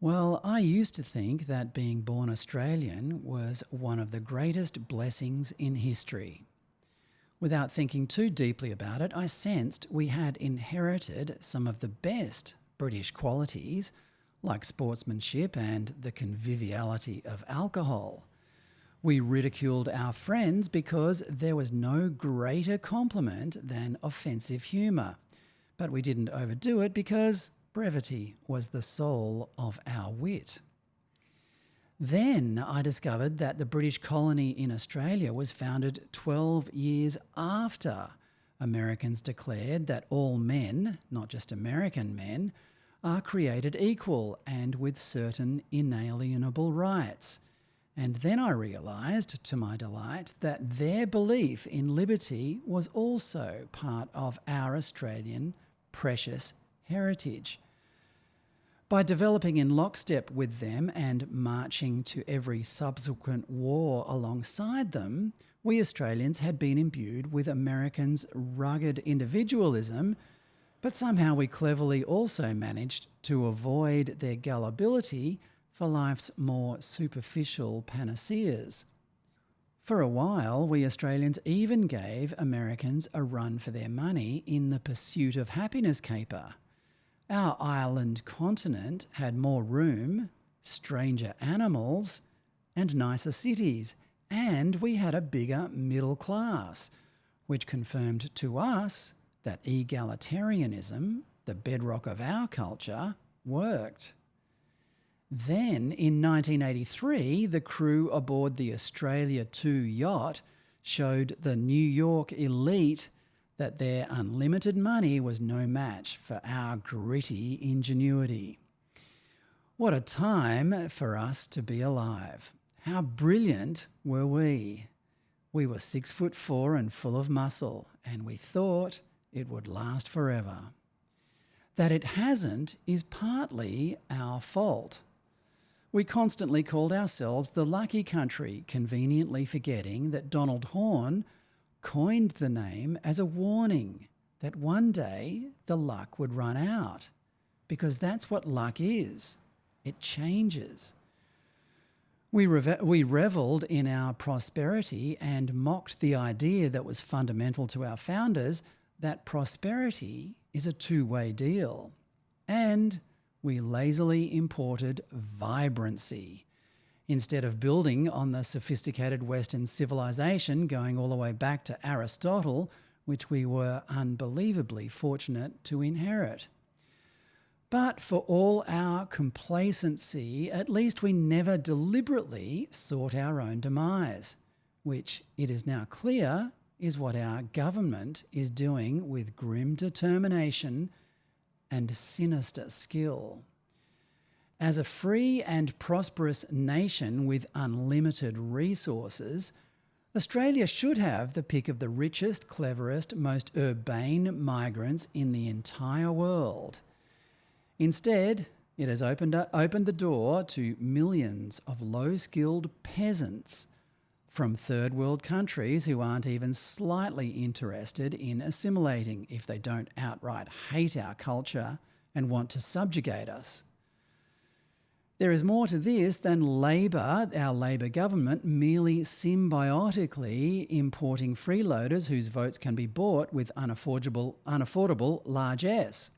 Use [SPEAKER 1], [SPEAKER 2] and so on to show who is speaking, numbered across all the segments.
[SPEAKER 1] Well, I used to think that being born Australian was one of the greatest blessings in history. Without thinking too deeply about it, I sensed we had inherited some of the best British qualities, like sportsmanship and the conviviality of alcohol. We ridiculed our friends because there was no greater compliment than offensive humour. But we didn't overdo it because brevity was the soul of our wit. Then I discovered that the British colony in Australia was founded 12 years after Americans declared that all men, not just American men, are created equal and with certain inalienable rights. And then I realised, to my delight, that their belief in liberty was also part of our Australian precious heritage. By developing in lockstep with them and marching to every subsequent war alongside them, we Australians had been imbued with Americans' rugged individualism, but somehow we cleverly also managed to avoid their gullibility for life's more superficial panaceas. For a while, we Australians even gave Americans a run for their money in the pursuit of happiness caper. Our island continent had more room, stranger animals, and nicer cities, and we had a bigger middle class, which confirmed to us that egalitarianism, the bedrock of our culture, worked. Then, in 1983, the crew aboard the Australia 2 yacht showed the New York elite that their unlimited money was no match for our gritty ingenuity. What a time for us to be alive. How brilliant were we? We were 6'4" and full of muscle, and we thought it would last forever. That it hasn't is partly our fault. We constantly called ourselves the lucky country, conveniently forgetting that Donald Horne coined the name as a warning that one day the luck would run out, because that's what luck is. It changes. We revelled in our prosperity and mocked the idea that was fundamental to our founders, that prosperity is a two-way deal. And we lazily imported vibrancy. Instead of building on the sophisticated Western civilization going all the way back to Aristotle, which we were unbelievably fortunate to inherit. But for all our complacency, at least we never deliberately sought our own demise, which it is now clear is what our government is doing with grim determination and sinister skill. As a free and prosperous nation with unlimited resources, Australia should have the pick of the richest, cleverest, most urbane migrants in the entire world. Instead, it has opened the door to millions of low-skilled peasants from third world countries who aren't even slightly interested in assimilating if they don't outright hate our culture and want to subjugate us. There is more to this than Labor, our Labor government, merely symbiotically importing freeloaders whose votes can be bought with unaffordable largesse.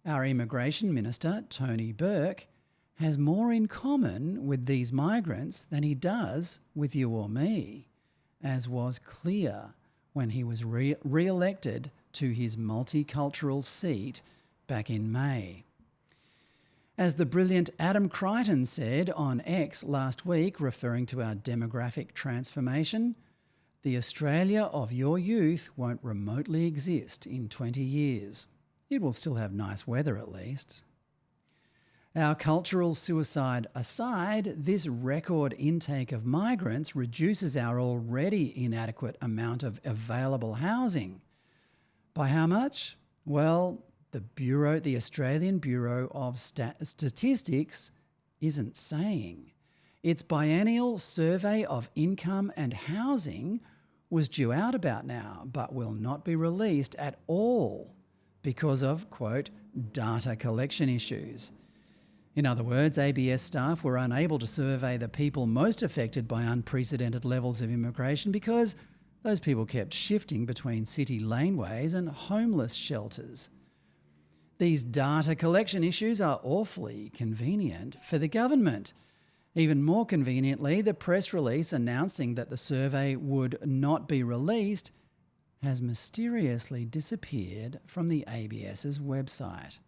[SPEAKER 1] Our Immigration Minister, Tony Burke, has more in common with these migrants than he does with you or me, as was clear when he was re-elected to his multicultural seat back in May. As the brilliant Adam Crichton said on X last week, referring to our demographic transformation, the Australia of your youth won't remotely exist in 20 years. It will still have nice weather at least. Our cultural suicide aside, this record intake of migrants reduces our already inadequate amount of available housing. By how much? Well, the Australian Bureau of Statistics isn't saying. Its biennial survey of income and housing was due out about now, but will not be released at all because of, quote, data collection issues. In other words, ABS staff were unable to survey the people most affected by unprecedented levels of immigration because those people kept shifting between city laneways and homeless shelters. These data collection issues are awfully convenient for the government. Even more conveniently, the press release announcing that the survey would not be released has mysteriously disappeared from the ABS's website.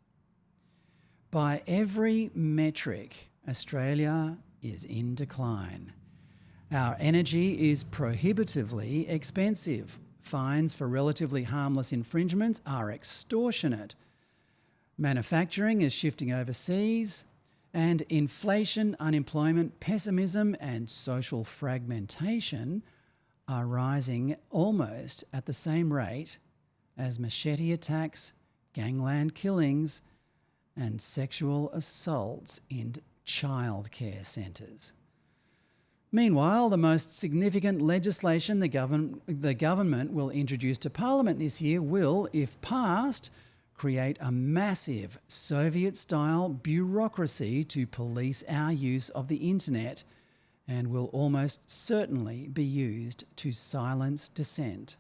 [SPEAKER 1] By every metric, Australia is in decline. Our energy is prohibitively expensive. Fines for relatively harmless infringements are extortionate. Manufacturing is shifting overseas, and inflation, unemployment, pessimism and social fragmentation are rising almost at the same rate as machete attacks, gangland killings and sexual assaults in childcare centres. Meanwhile, the most significant legislation the government will introduce to Parliament this year will, if passed, create a massive Soviet-style bureaucracy to police our use of the internet and will almost certainly be used to silence dissent.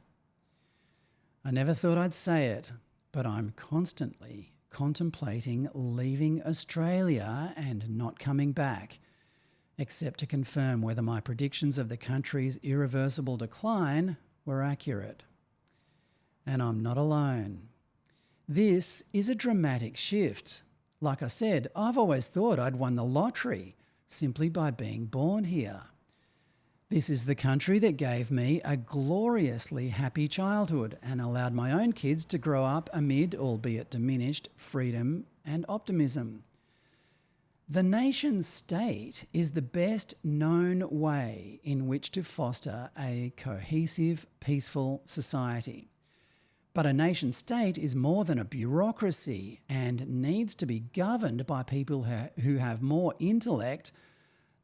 [SPEAKER 1] I never thought I'd say it, but I'm constantly contemplating leaving Australia and not coming back, except to confirm whether my predictions of the country's irreversible decline were accurate. And I'm not alone. This is a dramatic shift. Like I said, I've always thought I'd won the lottery simply by being born here. This is the country that gave me a gloriously happy childhood and allowed my own kids to grow up amid, albeit diminished, freedom and optimism. The nation state is the best known way in which to foster a cohesive, peaceful society. But a nation state is more than a bureaucracy and needs to be governed by people who have more intellect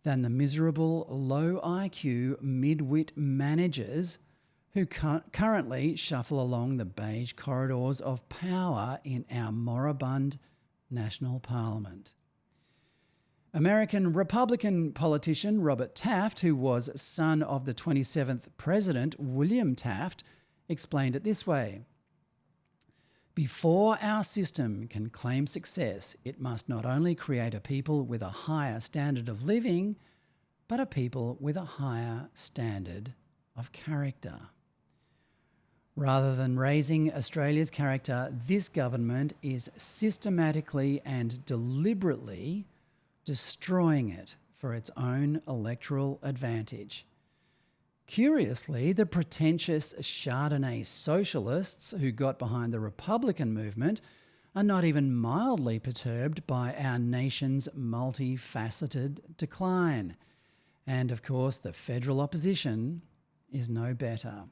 [SPEAKER 1] than the miserable, low IQ, mid-wit managers who currently shuffle along the beige corridors of power in our moribund national parliament. American Republican politician Robert Taft, who was son of the 27th President William Taft, explained it this way: before our system can claim success, it must not only create a people with a higher standard of living, but a people with a higher standard of character. Rather than raising Australia's character, this government is systematically and deliberately destroying it for its own electoral advantage. Curiously, the pretentious Chardonnay socialists who got behind the Republican movement are not even mildly perturbed by our nation's multifaceted decline. And of course, the federal opposition is no better.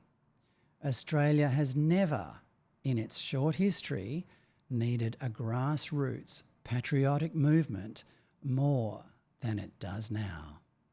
[SPEAKER 1] Australia has never, in its short history, needed a grassroots patriotic movement more than it does now.